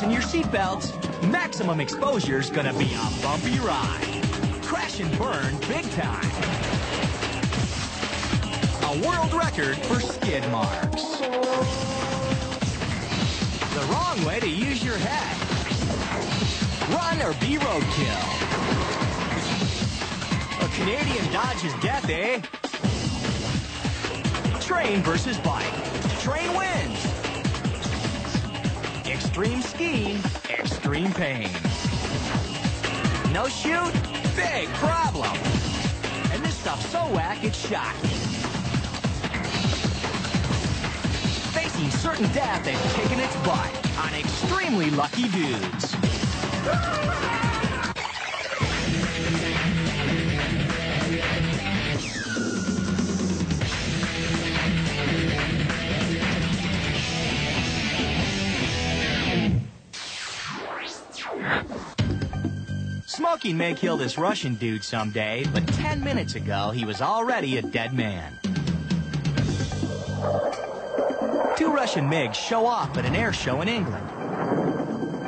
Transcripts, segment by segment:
Fasten your seatbelts. Maximum exposure's gonna be a bumpy ride. Crash and burn big time. A world record for skid marks. The wrong way to use your head. Run or be roadkill. A Canadian dodges death, eh? Train versus bike. Train wins. Extreme skiing, extreme pain. No shoot, big problem. And this stuff's so whack, it's shocking. Facing certain death and kicking its butt on extremely lucky dudes. Smoking may kill this Russian dude someday, but 10 minutes ago, he was already a dead man. Two Russian MiGs show off at an air show in England.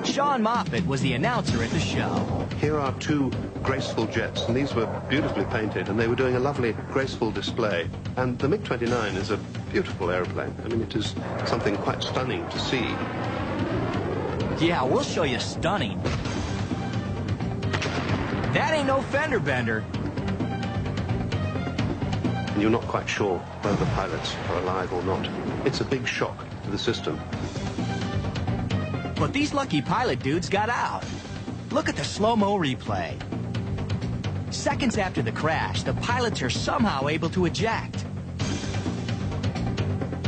Sean Moffat was the announcer at the show. Here are two graceful jets, and these were beautifully painted, and they were doing a lovely, graceful display. And the MiG-29 is a beautiful airplane. I mean, it is something quite stunning to see. Yeah, we'll show you stunning. That ain't no fender bender. And you're not quite sure whether the pilots are alive or not. It's a big shock to the system. But these lucky pilot dudes got out. Look at the slow-mo replay. Seconds after the crash, the pilots are somehow able to eject.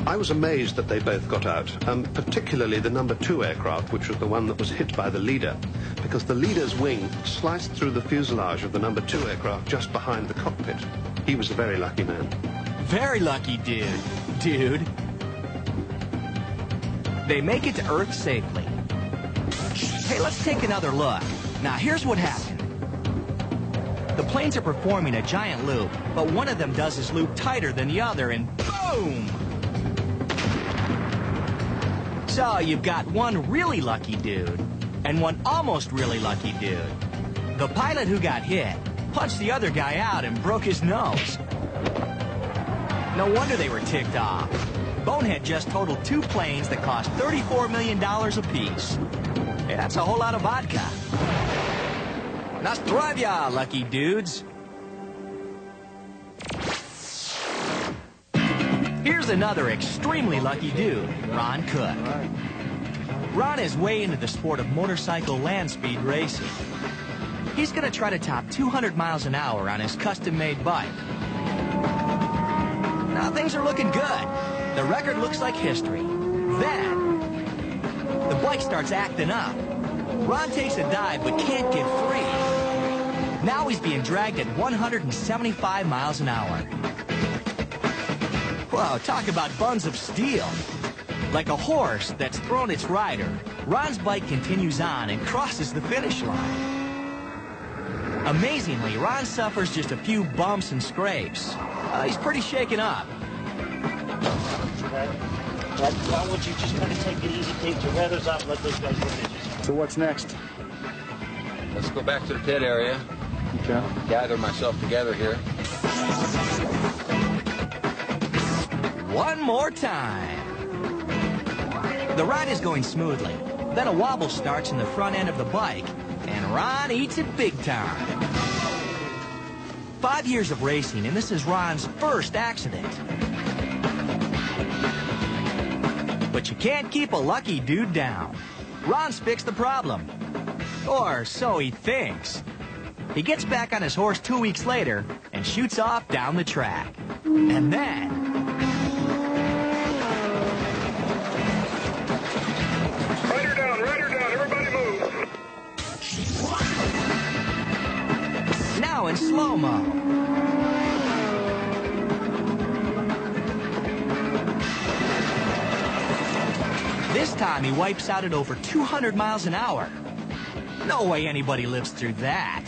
I was amazed that they both got out, particularly the number 2 aircraft, which was the one that was hit by the leader, because the leader's wing sliced through the fuselage of the number 2 aircraft just behind the cockpit. He was a very lucky man. Very lucky dude. They make it to Earth safely. Hey, let's take another look. Now, here's what happened. The planes are performing a giant loop, but one of them does his loop tighter than the other, and boom! So, you've got one really lucky dude, and one almost really lucky dude. The pilot who got hit punched the other guy out and broke his nose. No wonder they were ticked off. Bonehead just totaled 2 planes that cost $34 million apiece. Hey, that's a whole lot of vodka. Nostrovia, lucky dudes. Here's another extremely lucky dude, Ron Cook. Ron is way into the sport of motorcycle land speed racing. He's going to try to top 200 miles an hour on his custom-made bike. Now, things are looking good. The record looks like history. Then, the bike starts acting up. Ron takes a dive but can't get free. Now he's being dragged at 175 miles an hour. Whoa, talk about buns of steel. Like a horse that's thrown its rider, Ron's bike continues on and crosses the finish line. Amazingly, Ron suffers just a few bumps and scrapes. He's pretty shaken up. I want you just kind of take it easy, take your feathers out, and let those guys look at you. So what's next? Let's go back to the pit area. Okay. Gather myself together here. One more time. The ride is going smoothly. Then a wobble starts in the front end of the bike, and Ron eats it big time. 5 years of racing, and this is Ron's first accident. But you can't keep a lucky dude down. Ron's fixed the problem. Or so he thinks. He gets back on his horse 2 weeks later and shoots off down the track. And then... Rider down, everybody move. Now in slow-mo. This time he wipes out at over 200 miles an hour. No way anybody lives through that.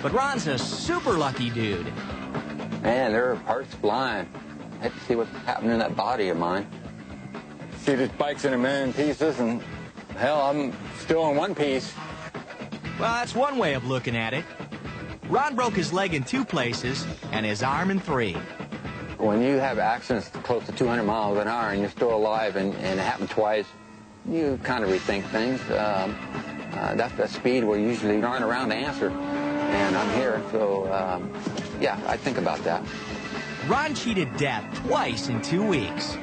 But Ron's a super lucky dude. Man, there are parts flying. I have to see what's happening in that body of mine. See, this bike's in a million pieces, and Hell, I'm still in one piece. Well, that's one way of looking at it. Ron broke his leg in 2 places and his arm in 3. When you have accidents close to 200 miles an hour and you're still alive and it happened twice, you kind of rethink things. That's the speed where you usually aren't around to answer. And I'm here, so yeah, I think about that. Ron cheated death twice in 2 weeks.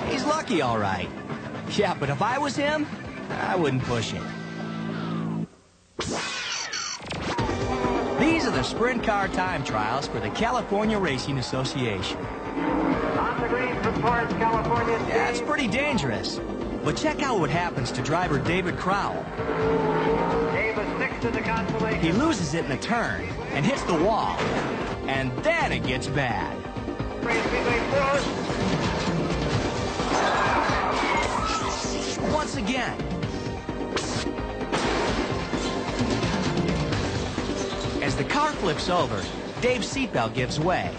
He's lucky, all right. Yeah, but if I was him, I wouldn't push it. These are the sprint car time trials for the California Racing Association. On the green from Torrance, California. Yeah, it's pretty dangerous. But check out what happens to driver David Crowell. Dave was 6th in the consolation. He loses it in a turn and hits the wall. And then it gets bad. Once again. As the car flips over, Dave's seatbelt gives way.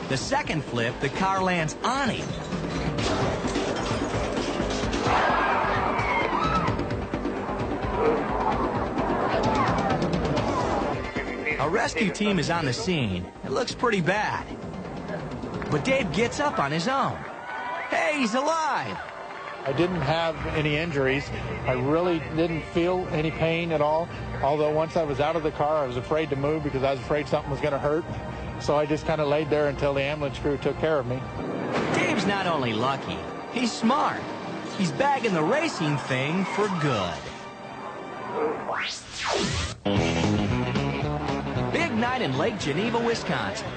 The second flip, the car lands on him. A rescue team is on the scene. It looks pretty bad. But Dave gets up on his own. Hey, he's alive! I didn't have any injuries. I really didn't feel any pain at all. Although once I was out of the car, I was afraid to move because I was afraid something was going to hurt. So I just kind of laid there until the ambulance crew took care of me. Dave's not only lucky, he's smart. He's bagging the racing thing for good. Big night in Lake Geneva, Wisconsin.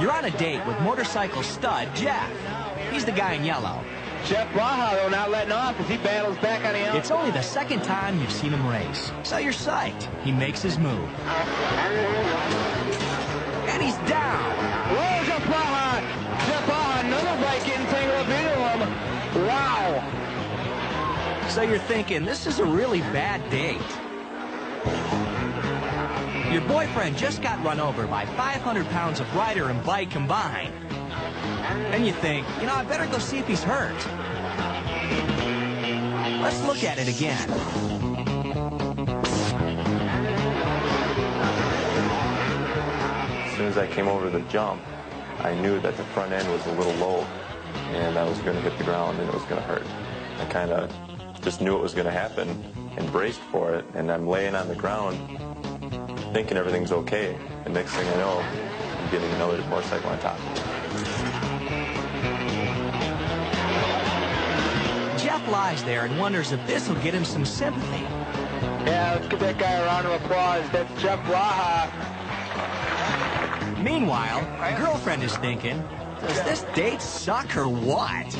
You're on a date with motorcycle stud Jeff. He's the guy in yellow. Jeff Blaha, though, not letting off as he battles back on the outside. It's only the second time you've seen him race, so you're psyched. He makes his move. And he's down. Whoa, Jeff Blaha! Jeff Blaha, another bike getting tangled up into him. Wow. So you're thinking, this is a really bad date. Your boyfriend just got run over by 500 pounds of rider and bike combined. And you think, you know, I better go see if he's hurt. Let's look at it again. As soon as I came over the jump, I knew that the front end was a little low and I was going to hit the ground and it was going to hurt. I kind of just knew it was going to happen and braced for it, and I'm laying on the ground thinking everything's okay, and next thing I know, I'm getting another motorcycle on top. Jeff lies there and wonders if this will get him some sympathy. Yeah, let's give that guy a round of applause. That's Jeff Blaha. Meanwhile, girlfriend is thinking, does this date suck or what?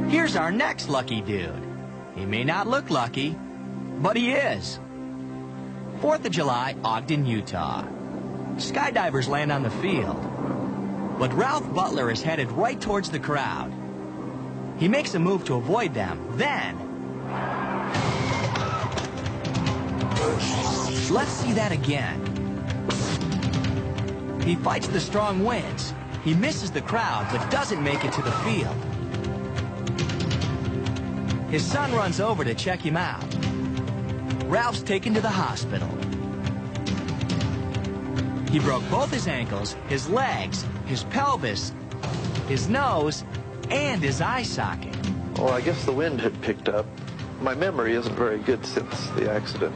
Here's our next lucky dude. He may not look lucky, but he is. 4th of July, Ogden, Utah. Skydivers land on the field. But Ralph Butler is headed right towards the crowd. He makes a move to avoid them. Then, let's see that again. He fights the strong winds. He misses the crowd, but doesn't make it to the field. His son runs over to check him out. Ralph's taken to the hospital. He broke both his ankles, his legs, his pelvis, his nose, and his eye socket. Well, I guess the wind had picked up. My memory isn't very good since the accident.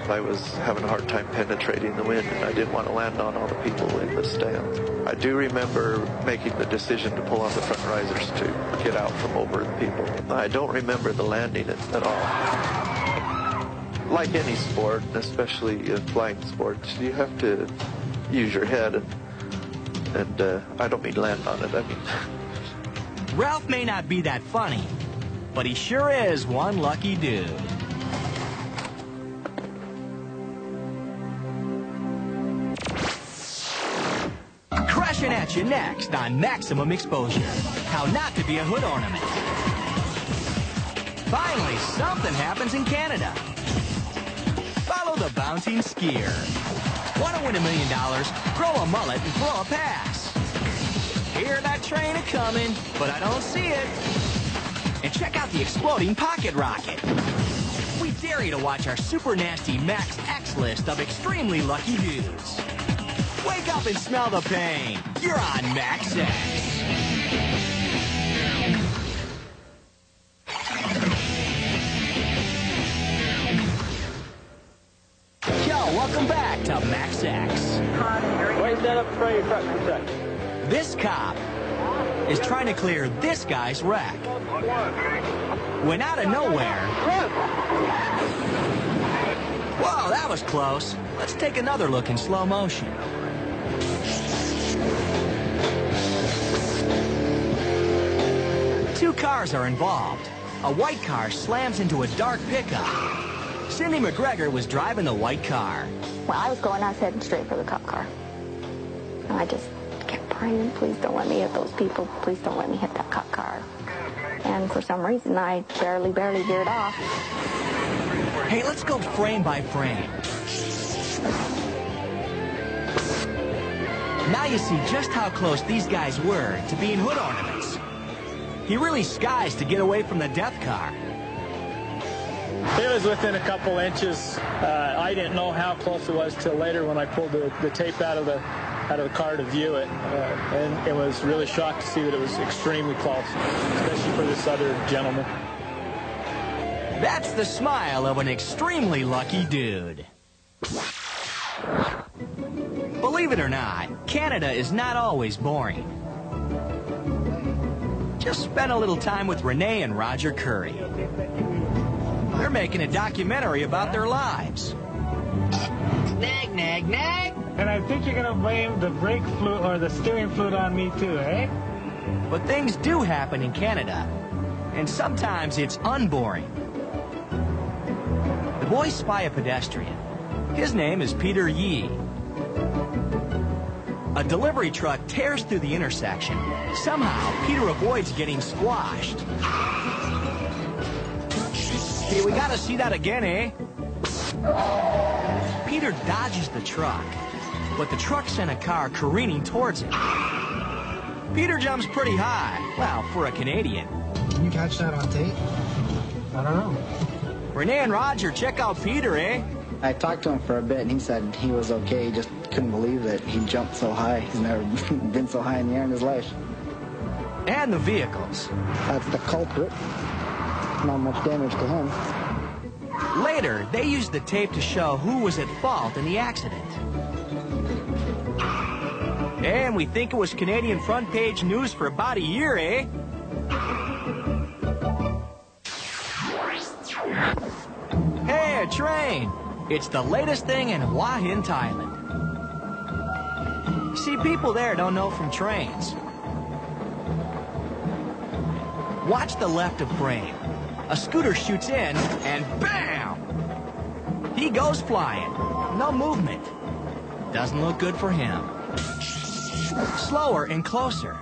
I was having a hard time penetrating the wind, and I didn't want to land on all the people in the stands. I do remember making the decision to pull on the front risers to get out from over the people. I don't remember the landing at all. Like any sport, especially in flying sports, you have to use your head, and I don't mean land on it, I mean... Ralph may not be that funny, but he sure is one lucky dude. Crashing at you next on Maximum Exposure. How not to be a hood ornament. Finally, something happens in Canada. Follow the bouncing skier. Want to win $1 million? Grow a mullet and throw a pass. hear that train a-coming, but I don't see it. And check out the exploding pocket rocket. We dare you to watch our super nasty Max X list of extremely lucky dudes. Wake up and smell the pain. You're on Max X. Welcome back to Max X. Raise that up in front of your truck for a second. This cop is trying to clear this guy's wreck. When out of nowhere... Whoa, that was close. Let's take another look in slow motion. Two cars are involved. A white car slams into a dark pickup. Cindy McGregor was driving the white car. Well, I was heading straight for the cop car. And I just kept praying, please don't let me hit those people. Please don't let me hit that cop car. And for some reason, I barely veered off. Hey, let's go frame by frame. Now you see just how close these guys were to being hood ornaments. He really skies to get away from the death car. It was within a couple inches. I didn't know how close it was till later when I pulled the tape out of the car to view it, and it was really shocked to see that it was extremely close, especially for this other gentleman. That's the smile of an extremely lucky dude. Believe it or not, Canada is not always boring. Just spent a little time with Renee and Roger Curry. They're making a documentary about their lives. Nag, nag, nag. And I think you're going to blame the brake fluid or the steering fluid on me too, eh? But things do happen in Canada, and sometimes it's unboring. The boys spy a pedestrian. His name is Peter Yee. A delivery truck tears through the intersection. Somehow, Peter avoids getting squashed. Hey, we gotta see that again, eh? Peter dodges the truck, but the truck sent a car careening towards him. Peter jumps pretty high. Well, for a Canadian. Can you catch that on tape? I don't know. Renee and Roger, check out Peter, eh? I talked to him for a bit, and he said he was okay. He just couldn't believe that he jumped so high. He's never been so high in the air in his life. And the vehicles. That's the culprit. Not much damage to him. Later, they used the tape to show who was at fault in the accident. And we think it was Canadian front page news for about a year, eh? Hey, a train! It's the latest thing in Hua Hin, Thailand. See, people there don't know from trains. Watch the left of frame. A scooter shoots in, and bam! He goes flying. No movement. Doesn't look good for him. Slower and closer.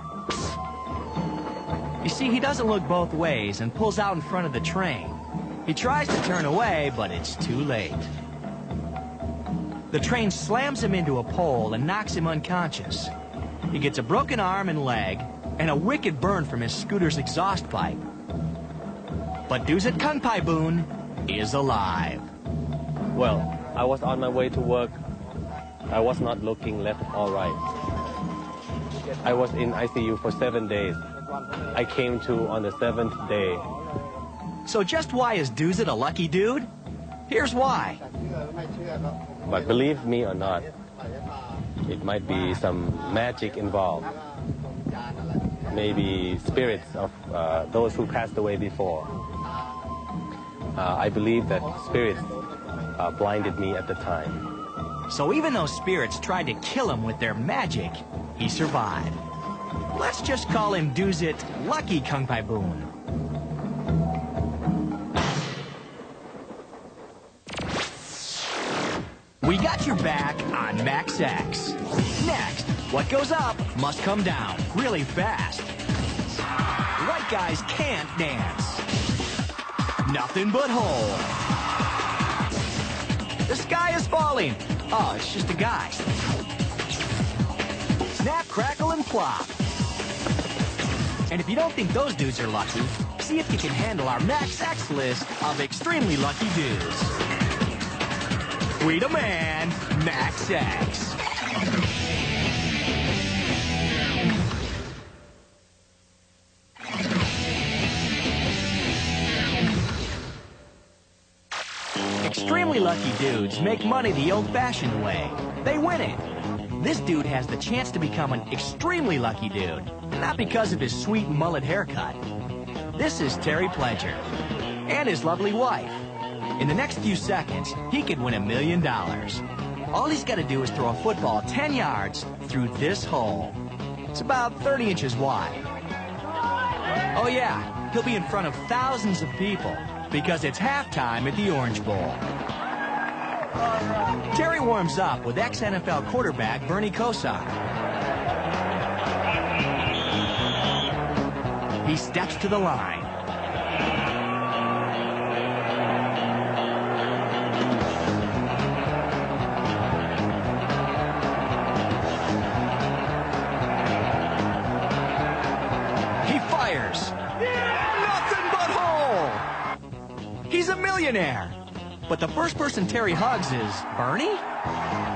You see, he doesn't look both ways and pulls out in front of the train. He tries to turn away, but it's too late. The train slams him into a pole and knocks him unconscious. He gets a broken arm and leg, and a wicked burn from his scooter's exhaust pipe. But Duzit Kangpai-boon is alive. Well, I was on my way to work. I was not looking left or right. I was in ICU for 7 days. I came to on the 7th day. So just why is Duzit a lucky dude? Here's why. But believe me or not, it might be some magic involved. Maybe spirits of those who passed away before. I believe that spirits blinded me at the time. So even though spirits tried to kill him with their magic, he survived. Let's just call him Duzit Lucky Kangpai-boon. We got your back on Max X. Next, what goes up must come down really fast. White guys can't dance. Nothing but hole. The sky is falling. Oh, it's just a guy. Snap, crackle, and plop. And if you don't think those dudes are lucky, see if you can handle our Max X list of extremely lucky dudes. We demand Max X. Extremely lucky dudes make money the old-fashioned way. They win it. This dude has the chance to become an extremely lucky dude, not because of his sweet mullet haircut. This is Terry Pledger and his lovely wife. In the next few seconds, he could win $1 million. All he's got to do is throw a football 10 yards through this hole. It's about 30 inches wide. Oh yeah, he'll be in front of thousands of people because it's halftime at the Orange Bowl. Terry warms up with ex-NFL quarterback Bernie Kosar. He steps to the line. He fires. Nothing but hole! He's a millionaire. But the first person Terry hugs is Bernie?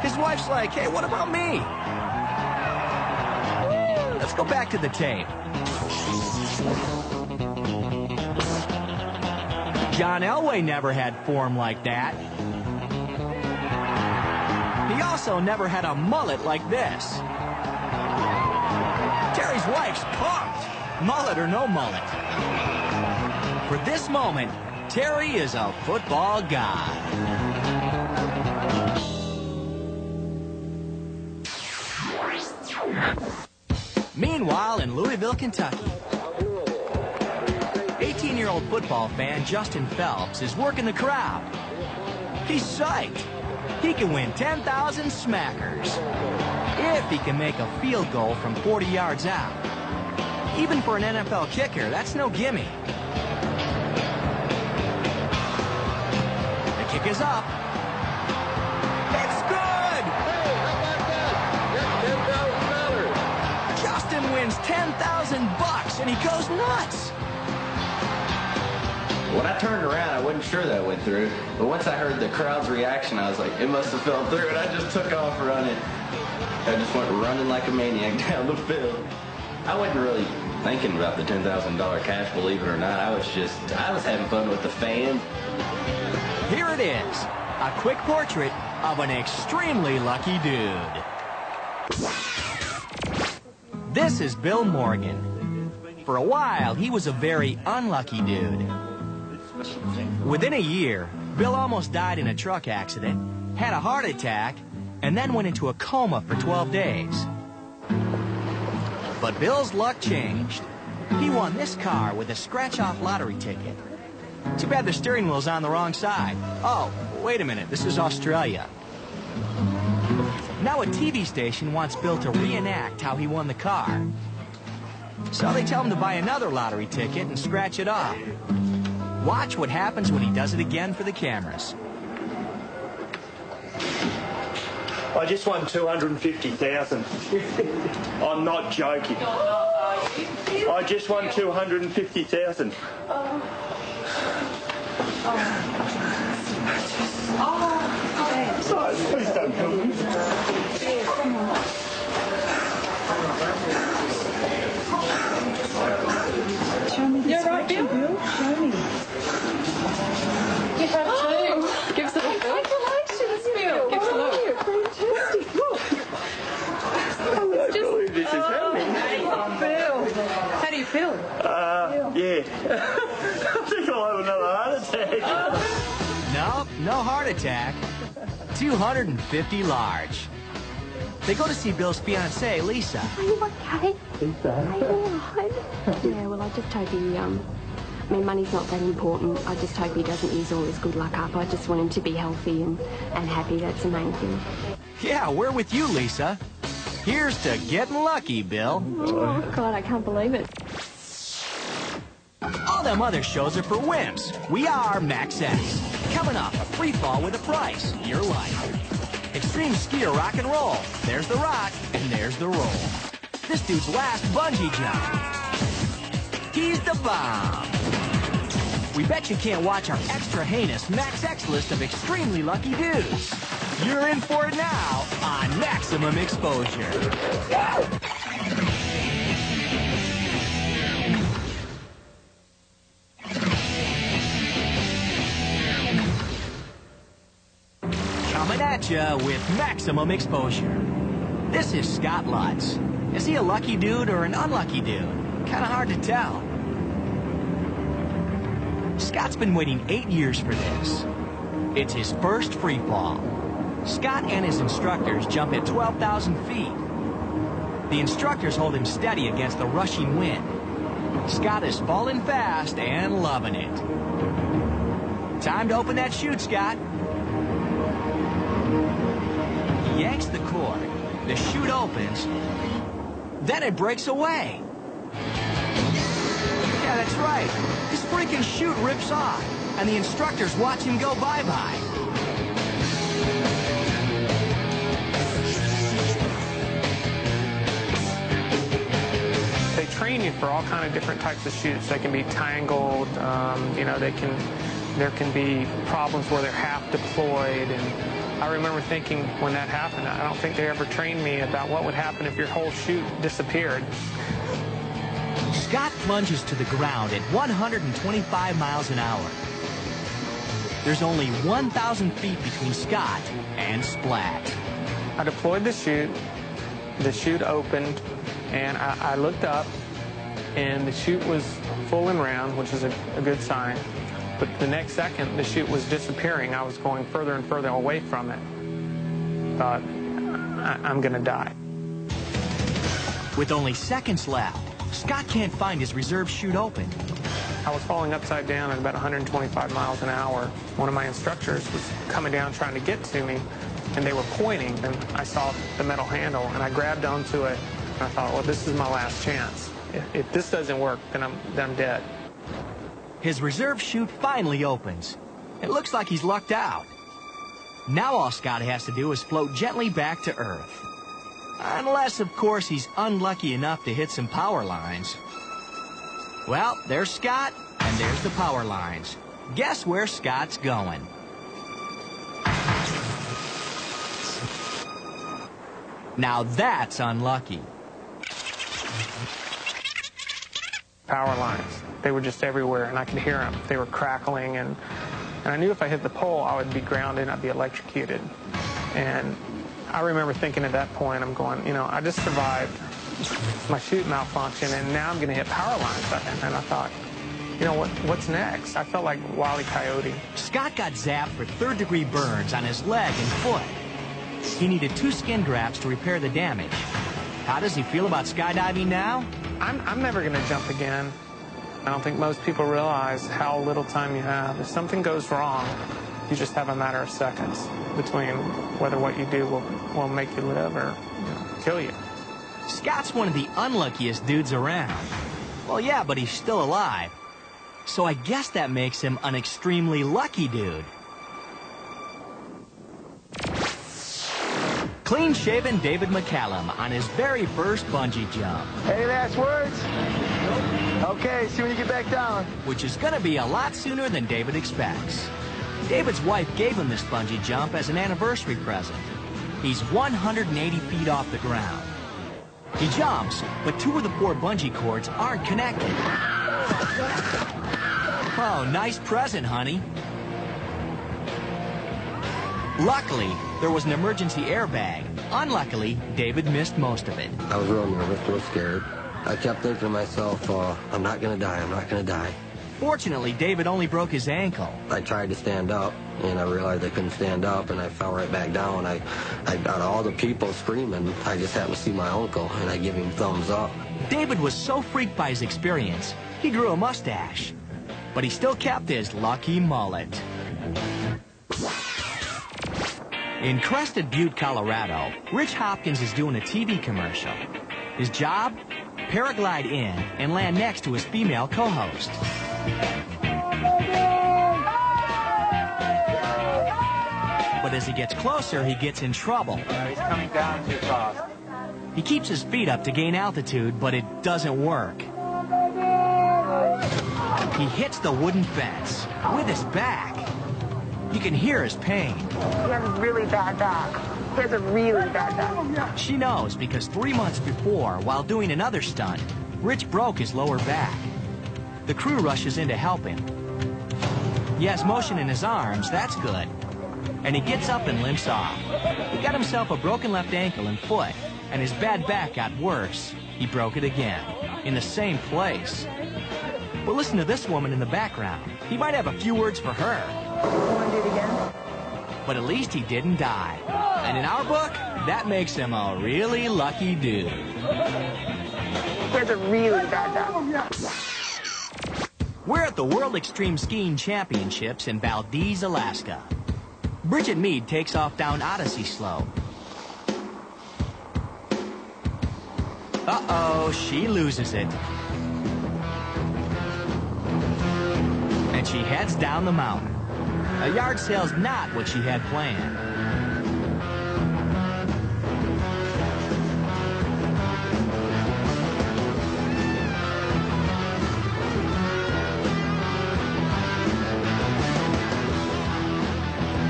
His wife's like, hey, what about me? Let's go back to the tape. John Elway never had form like that. He also never had a mullet like this. Terry's wife's pumped, mullet or no mullet. For this moment, Terry is a football god. Meanwhile, in Louisville, Kentucky, 18-year-old football fan Justin Phelps is working the crowd. He's psyched. He can win 10,000 smackers if he can make a field goal from 40 yards out. Even for an NFL kicker, that's no gimme. The kick is up. It's good! Hey, how about that? That's $10,000. Justin wins $10,000 and he goes nuts. When I turned around, I wasn't sure that went through. But once I heard the crowd's reaction, I was like, it must have fell through, and I just took off running. I just went running like a maniac down the field. I wasn't really thinking about the $10,000 cash, believe it or not. I was having fun with the fans. Here it is, a quick portrait of an extremely lucky dude. This is Bill Morgan. For a while, he was a very unlucky dude. Within a year, Bill almost died in a truck accident, had a heart attack, and then went into a coma for 12 days. But Bill's luck changed. He won this car with a scratch-off lottery ticket. Too bad the steering wheel's on the wrong side. Oh, wait a minute, this is Australia. Now a TV station wants Bill to reenact how he won the car. So they tell him to buy another lottery ticket and scratch it off. Watch what happens when he does it again for the cameras. I just won 250,000. I'm not joking. I just won 250,000. Please don't kill me. Show me this. You're right, Bill. Show me. You have two. Give us a look, Bill. Congratulations, Bill. Give us a look. Fantastic. Look. I can't believe this is happening. Bill. How do you feel? Yeah. I think I'll have another heart attack. Nope, no heart attack. 250 large. They go to see Bill's fiancée, Lisa. Are you okay? Lisa. Are you alright? Yeah, well, I just hope he, I mean, money's not that important. I just hope he doesn't use all his good luck up. I just want him to be healthy and happy. That's the main thing. Yeah, we're with you, Lisa. Here's to getting lucky, Bill. Oh, God, I can't believe it. All them other shows are for wimps. We are Max X. Coming up, a free fall with a price. Your life. Extreme skier rock and roll. There's the rock, and there's the roll. This dude's last bungee jump. He's the bomb. We bet you can't watch our extra heinous Max X list of extremely lucky dudes. You're in for it now on Maximum Exposure. Coming at you with Maximum Exposure. This is Scott Lutz. Is he a lucky dude or an unlucky dude? Kind of hard to tell. Scott's been waiting 8 years for this. It's his first free fall. Scott and his instructors jump at 12,000 feet. The instructors hold him steady against the rushing wind. Scott is falling fast and loving it. Time to open that chute, Scott. He yanks the cord. The chute opens. Then it breaks away. Yeah, that's right. His freaking chute rips off, and the instructors watch him go bye-bye. They train you for all kind of different types of chutes. They can be tangled, you know, there can be problems where they're half deployed, and I remember thinking when that happened, I don't think they ever trained me about what would happen if your whole chute disappeared. Scott plunges to the ground at 125 miles an hour. There's only 1,000 feet between Scott and Splat. I deployed the chute opened, and I looked up, and the chute was full and round, which is a good sign. But the next second, the chute was disappearing. I was going further and further away from it. Thought, I'm going to die. With only seconds left, Scott can't find his reserve chute open. I was falling upside down at about 125 miles an hour. One of my instructors was coming down trying to get to me, and they were pointing, and I saw the metal handle, and I grabbed onto it, and I thought, well, this is my last chance. If this doesn't work, then I'm dead. His reserve chute finally opens. It looks like he's lucked out. Now all Scott has to do is float gently back to Earth. Unless, of course, he's unlucky enough to hit some power lines. Well, there's Scott, and there's the power lines. Guess where Scott's going? Now that's unlucky. Power lines. They were just everywhere, and I could hear them. They were crackling, and I knew if I hit the pole, I would be grounded, I'd be electrocuted. And I remember thinking at that point, I'm going, you know, I just survived my chute malfunction, and now I'm going to hit power lines. And I thought, you know, what's next? I felt like Wile E. Coyote. Scott got zapped for third-degree burns on his leg and foot. He needed 2 skin grafts to repair the damage. How does he feel about skydiving now? I'm never going to jump again. I don't think most people realize how little time you have. If something goes wrong, you just have a matter of seconds between whether what you do will make you live or kill you. Scott's one of the unluckiest dudes around. Well, yeah, but he's still alive. So I guess that makes him an extremely lucky dude. Clean-shaven David McCallum on his very first bungee jump. Any last words? Okay, see when you get back down. Which is going to be a lot sooner than David expects. David's wife gave him this bungee jump as an anniversary present. He's 180 feet off the ground. He jumps, but 2 of the 4 bungee cords aren't connected. Oh, nice present, honey. Luckily, there was an emergency airbag. Unluckily, David missed most of it. I was real nervous, real scared. I kept thinking to myself, I'm not going to die, I'm not going to die. Fortunately, David only broke his ankle. I tried to stand up, and I realized I couldn't stand up, and I fell right back down. I out of all the people screaming, I just happened to see my uncle, and I give him thumbs up. David was so freaked by his experience, he grew a mustache. But he still kept his lucky mullet. In Crested Butte, Colorado, Rich Hopkins is doing a TV commercial. His job? Paraglide in and land next to his female co-host. But as he gets closer, he gets in trouble. He's coming down too fast. He keeps his feet up to gain altitude, but it doesn't work. He hits the wooden fence with his back. You can hear his pain. He has a really bad back. He has a really bad back. She knows because 3 months before, while doing another stunt, Rich broke his lower back. The crew rushes in to help him. He has motion in his arms, that's good. And he gets up and limps off. He got himself a broken left ankle and foot, and his bad back got worse. He broke it again, in the same place. But listen to this woman in the background. He might have a few words for her. You want to do it again? But at least he didn't die. And in our book, that makes him a really lucky dude. He has a really bad back. We're at the World Extreme Skiing Championships in Valdez, Alaska. Bridget Mead takes off down Odyssey Slope. Uh-oh, she loses it. And she heads down the mountain. A yard sale's not what she had planned.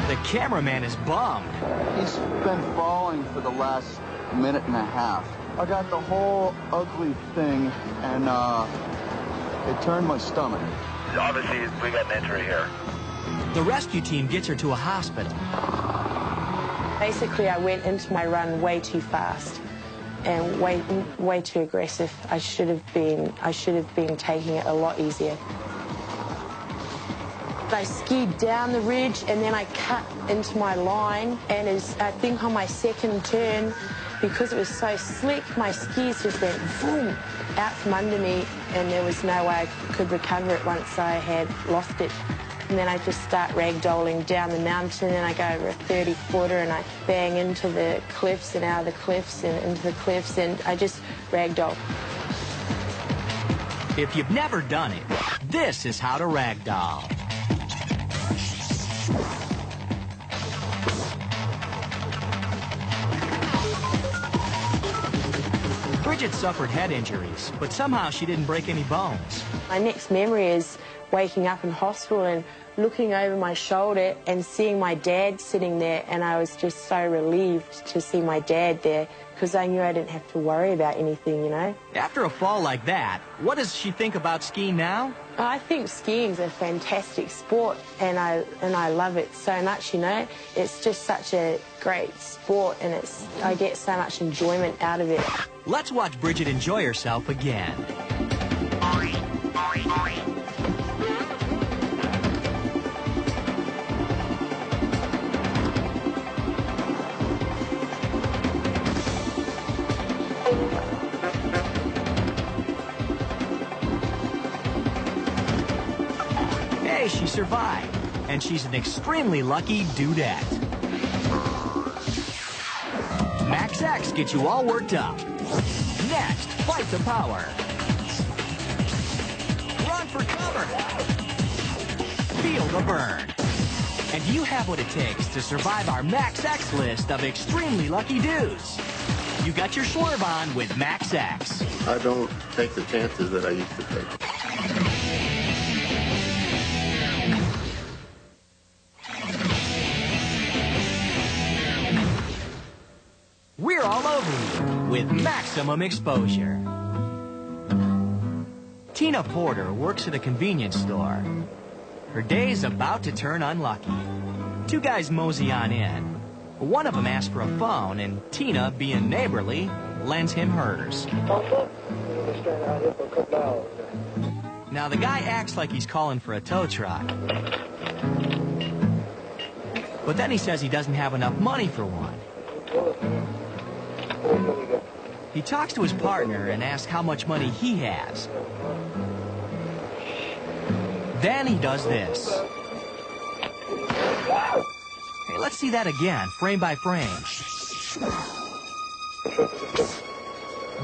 The cameraman is bummed. He's been falling for the last minute and a half. I got the whole ugly thing, and it turned my stomach. Obviously, we got an injury here. The rescue team gets her to a hospital. Basically, I went into my run way too fast and way too aggressive. I should have been taking it a lot easier. I skied down the ridge and then I cut into my line, and I think on my second turn, because it was so slick, my skis just went boom out from under me, and there was no way I could recover it once I had lost it. And then I just start ragdolling down the mountain, and I go over a 30-footer, and I bang into the cliffs and out of the cliffs and into the cliffs, and I just ragdoll. If you've never done it, this is how to ragdoll. Bridget suffered head injuries, but somehow she didn't break any bones. My next memory is waking up in hospital and looking over my shoulder and seeing my dad sitting there, and I was just so relieved to see my dad there because I knew I didn't have to worry about anything, you know. After a fall like that, what does she think about skiing now? I think skiing's a fantastic sport, and I love it so much, you know. It's just such a great sport, and I get so much enjoyment out of it. Let's watch Bridget enjoy herself again. Hey, she survived, and she's an extremely lucky dudette. Max X gets you all worked up. Next, fight the power. Run for cover. Feel the burn. And do you have what it takes to survive our Max X list of extremely lucky dudes? You got your swerve on with Max X. I don't take the chances that I used to take. We're all over you with maximum exposure. Tina Porter works at a convenience store. Her day's about to turn unlucky. Two guys mosey on in. One of them asks for a phone, and Tina, being neighborly, lends him hers. Now, the guy acts like he's calling for a tow truck. But then he says he doesn't have enough money for one. He talks to his partner and asks how much money he has. Then he does this. Hey, let's see that again, frame by frame.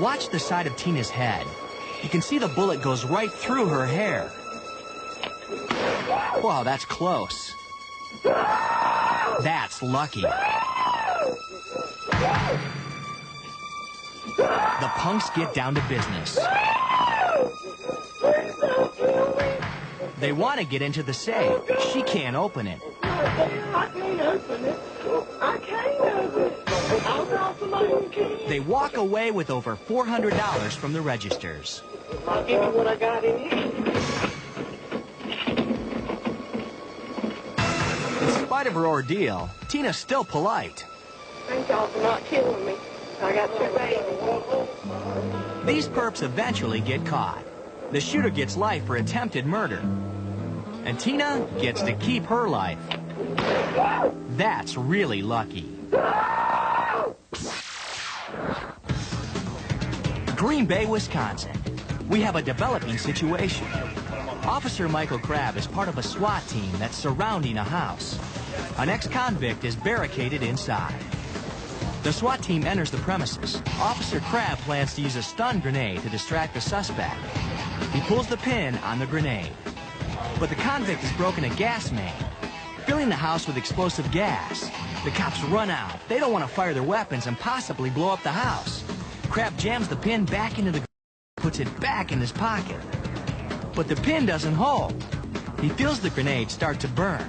Watch the side of Tina's head. You can see the bullet goes right through her hair. Wow, that's close. That's lucky. The punks get down to business. They want to get into the safe. She can't open it. I can't open it. I can't open it. I'll call somebody who can. They walk away with over $400 from the registers. I'll give you what I got in here. In spite of her ordeal, Tina's still polite. Thank y'all for not killing me. I got your baby. These perps eventually get caught. The shooter gets life for attempted murder. And Tina gets to keep her life. That's really lucky. Green Bay, Wisconsin. We have a developing situation. Officer Michael Crabb is part of a SWAT team that's surrounding a house. An ex-convict is barricaded inside. The SWAT team enters the premises. Officer Crabb plans to use a stun grenade to distract the suspect. He pulls the pin on the grenade. But the convict has broken a gas main, filling the house with explosive gas. The cops run out. They don't want to fire their weapons and possibly blow up the house. Crabb jams the pin back into the grenade, puts it back in his pocket. But the pin doesn't hold. He feels the grenade start to burn.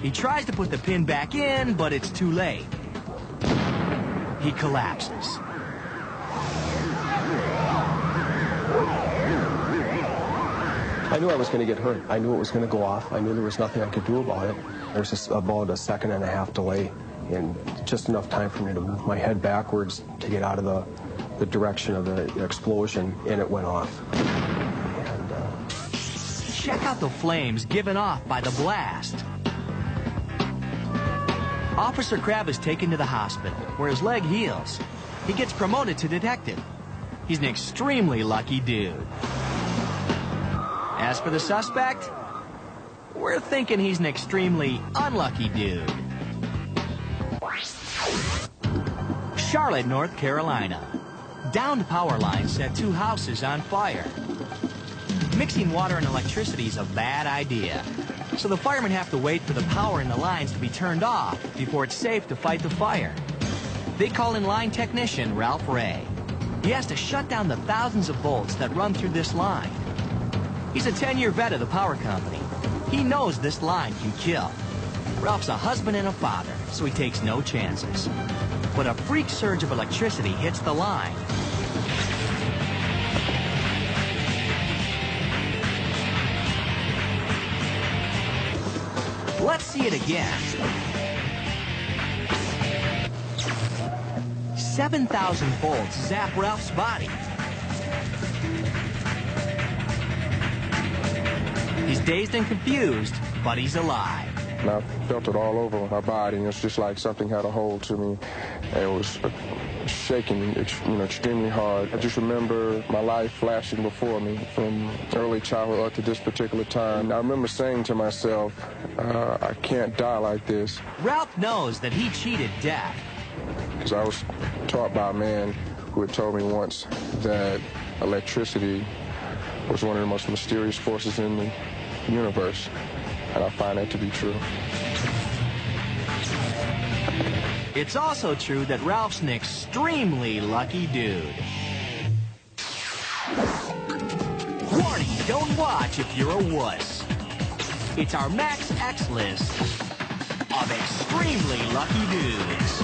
He tries to put the pin back in, but it's too late. He collapses. I knew I was going to get hurt. I knew it was going to go off. I knew there was nothing I could do about it. There was just about a 1.5 second delay, and just enough time for me to move my head backwards to get out of the direction of the explosion, and it went off. Check out the flames given off by the blast. Officer Crabb is taken to the hospital, where his leg heals. He gets promoted to detective. He's an extremely lucky dude. As for the suspect, we're thinking he's an extremely unlucky dude. Charlotte, North Carolina. Downed power lines set 2 houses on fire. Mixing water and electricity is a bad idea, so the firemen have to wait for the power in the lines to be turned off before it's safe to fight the fire. They call in line technician Ralph Ray. He has to shut down the thousands of volts that run through this line. He's a 10-year vet of the power company. He knows this line can kill. Ralph's a husband and a father, so he takes no chances. But a freak surge of electricity hits the line. Let's see it again. 7,000 volts zap Ralph's body. He's dazed and confused, but he's alive. And I felt it all over my body, and it's just like something had a hold to me. And it was shaking, extremely hard. I just remember my life flashing before me from early childhood up to this particular time. And I remember saying to myself, I can't die like this. Ralph knows that he cheated death. Because I was taught by a man who had told me once that electricity was one of the most mysterious forces in the universe, and I find that to be true. It's also true that Ralph's an extremely lucky dude. Warning, don't watch if you're a wuss. It's our Max X list of extremely lucky dudes.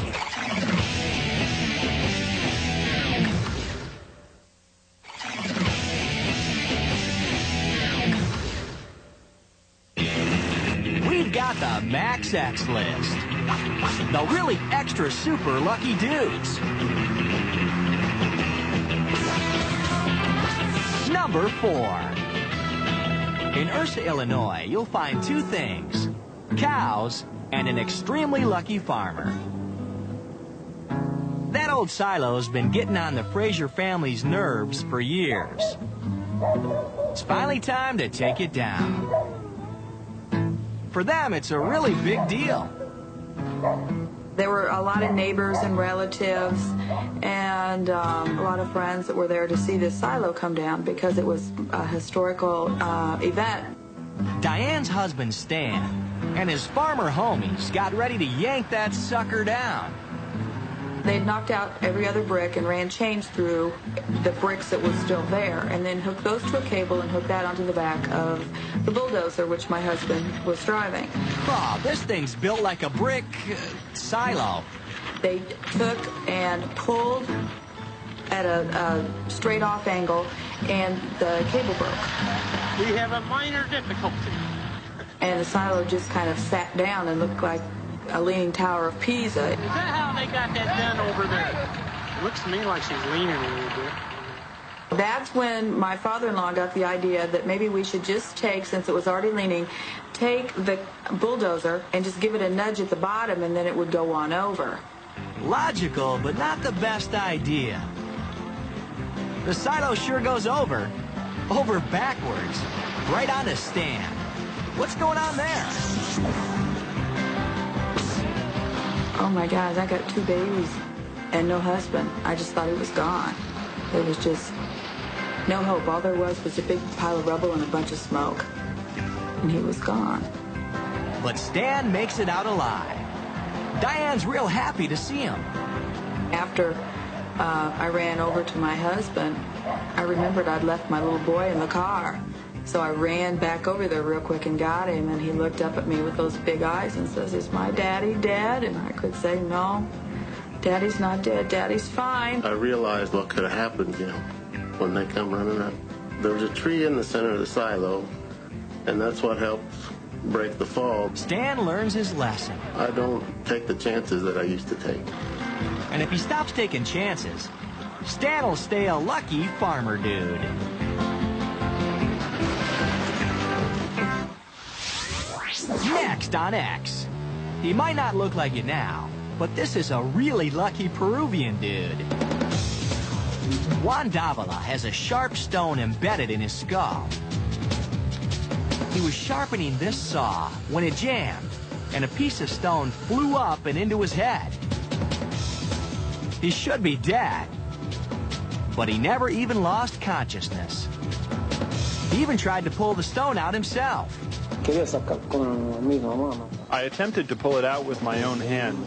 We've got the Max X list. The really extra super lucky dudes. Number 4. In Ursa, Illinois, you'll find 2 things: cows and an extremely lucky farmer. That old silo's been getting on the Fraser family's nerves for years. It's finally time to take it down. For them, it's a really big deal. There were a lot of neighbors and relatives and a lot of friends that were there to see this silo come down because it was a historical event. Diane's husband, Stan, and his farmer homies got ready to yank that sucker down. They'd knocked out every other brick and ran chains through the bricks that were still there, and then hooked those to a cable and hooked that onto the back of the bulldozer, which my husband was driving. Oh, this thing's built like a brick silo. They took and pulled at a straight-off angle, and the cable broke. We have a minor difficulty. And the silo just kind of sat down and looked like a leaning tower of Pisa. Is that how they got that done over there? It looks to me like she's leaning a little bit. That's when my father-in-law got the idea that maybe we should just take, since it was already leaning, take the bulldozer and just give it a nudge at the bottom, and then it would go on over. Logical, but not the best idea. The silo sure goes over backwards, right on the stand. What's going on there? Oh my God, I got 2 babies and no husband. I just thought he was gone. There was just no hope. All there was a big pile of rubble and a bunch of smoke. And he was gone. But Stan makes it out alive. Diane's real happy to see him. After I ran over to my husband, I remembered I'd left my little boy in the car. So I ran back over there real quick and got him, and he looked up at me with those big eyes and says, "Is my daddy dead?" And I could say, "No, Daddy's not dead. Daddy's fine." I realized what could have happened, when they come running up. There was a tree in the center of the silo, and that's what helped break the fall. Stan learns his lesson. I don't take the chances that I used to take. And if he stops taking chances, Stan will stay a lucky farmer dude. Next on X. He might not look like it now, but this is a really lucky Peruvian dude. Juan Davila has a sharp stone embedded in his skull. He was sharpening this saw when it jammed, and a piece of stone flew up and into his head. He should be dead, but he never even lost consciousness. He even tried to pull the stone out himself. I attempted to pull it out with my own hands.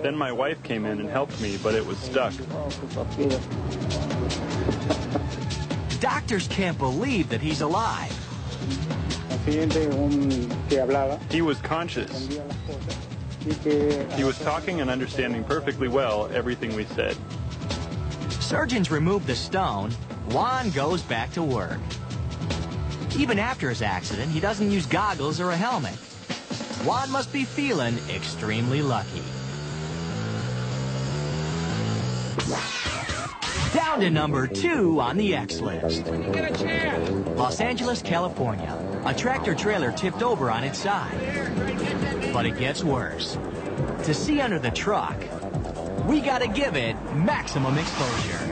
Then my wife came in and helped me, but it was stuck. Doctors can't believe that he's alive. He was conscious. He was talking and understanding perfectly well everything we said. Surgeons remove the stone. Juan goes back to work. Even after his accident, he doesn't use goggles or a helmet. Juan must be feeling extremely lucky. Down to number 2 on the X list. Los Angeles, California. A tractor trailer tipped over on its side. But it gets worse. To see under the truck, we gotta give it maximum exposure.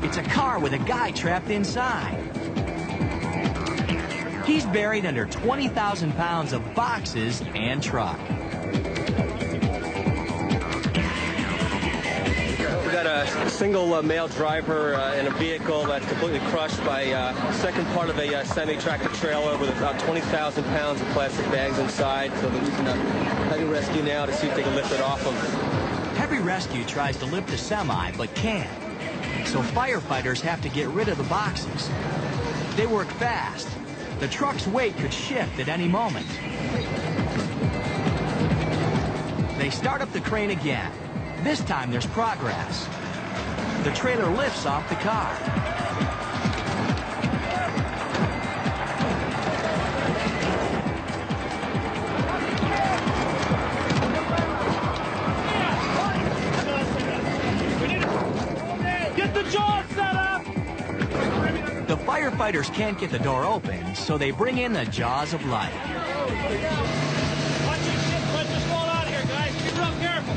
It's a car with a guy trapped inside. He's buried under 20,000 pounds of boxes and truck. We got a single male driver in a vehicle that's completely crushed by second part of a semi-tractor trailer with about 20,000 pounds of plastic bags inside. So they're using a heavy rescue now to see if they can lift it off him. Heavy rescue tries to lift the semi, but can't. So firefighters have to get rid of the boxes. They work fast. The truck's weight could shift at any moment. They start up the crane again. This time there's progress. The trailer lifts off the car. Get the jaws set up! The firefighters can't get the door open, so they bring in the jaws of life. Watch your shit, what's just going on here, guys? Be real careful.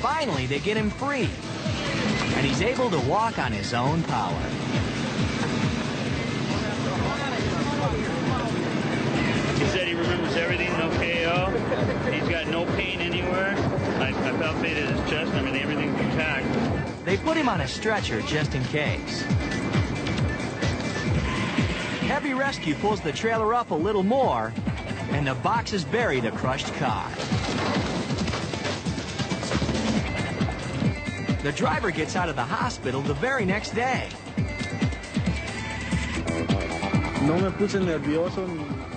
Finally, they get him free, and he's able to walk on his own power. He said he remembers everything, no KO. He's got no pain anywhere. I palpated his chest, I mean, everything's intact. They put him on a stretcher just in case. Heavy rescue pulls the trailer up a little more, and the boxes bury the crushed car. The driver gets out of the hospital the very next day.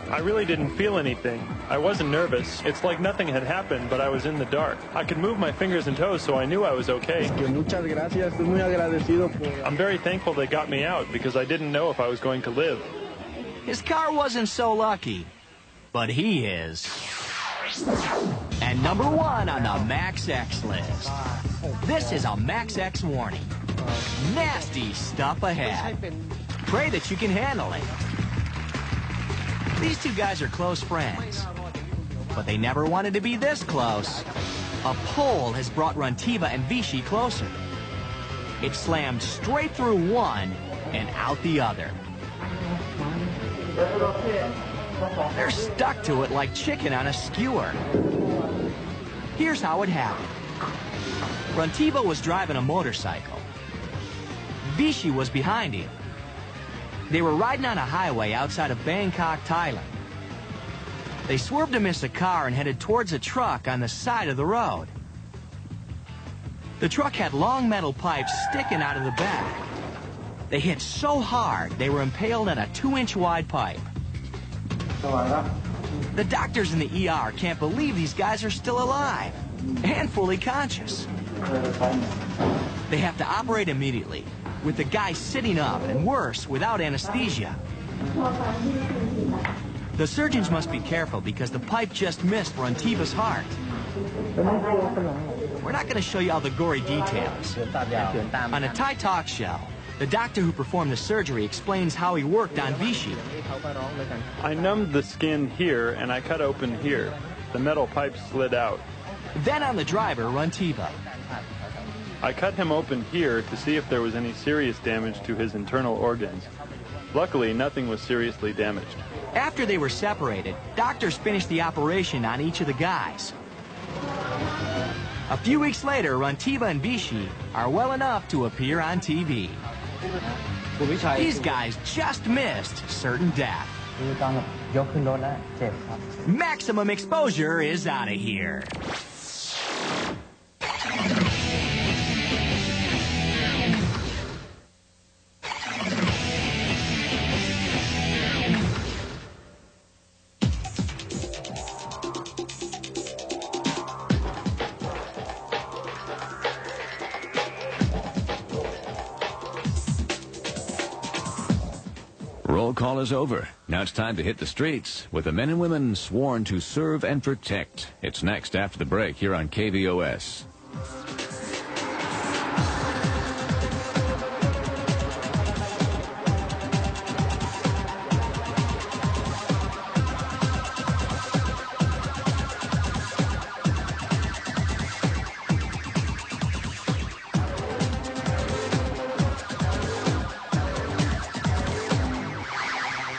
I really didn't feel anything. I wasn't nervous. It's like nothing had happened, but I was in the dark. I could move my fingers and toes, so I knew I was okay. I'm very thankful they got me out because I didn't know if I was going to live. His car wasn't so lucky, but he is. And number 1 on the Max X list. This is a Max X warning. Nasty stuff ahead. Pray that you can handle it. These two guys are close friends, but they never wanted to be this close. A pole has brought Runtiva and Vichy closer. It slammed straight through one and out the other. They're stuck to it like chicken on a skewer. Here's how it happened. Runtiva was driving a motorcycle. Vichy was behind him. They were riding on a highway outside of Bangkok, Thailand. They swerved to miss a car and headed towards a truck on the side of the road. The truck had long metal pipes sticking out of the back. They hit so hard they were impaled on a 2-inch wide pipe. The doctors in the ER can't believe these guys are still alive and fully conscious. They have to operate immediately, with the guy sitting up, and worse, without anesthesia. The surgeons must be careful because the pipe just missed Runtiva's heart. We're not going to show you all the gory details. On a Thai talk show, the doctor who performed the surgery explains how he worked on Vichy. I numbed the skin here and I cut open here. The metal pipe slid out. Then on the driver, Runtiva. I cut him open here to see if there was any serious damage to his internal organs. Luckily, nothing was seriously damaged. After they were separated, doctors finished the operation on each of the guys. A few weeks later, Runtiva and Vichy are well enough to appear on TV. These guys just missed certain death. Maximum Exposure is out of here. Roll call is over. Now it's time to hit the streets with the men and women sworn to serve and protect. It's next after the break here on KVOS.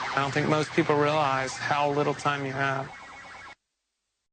I don't think most people realize how little time you have.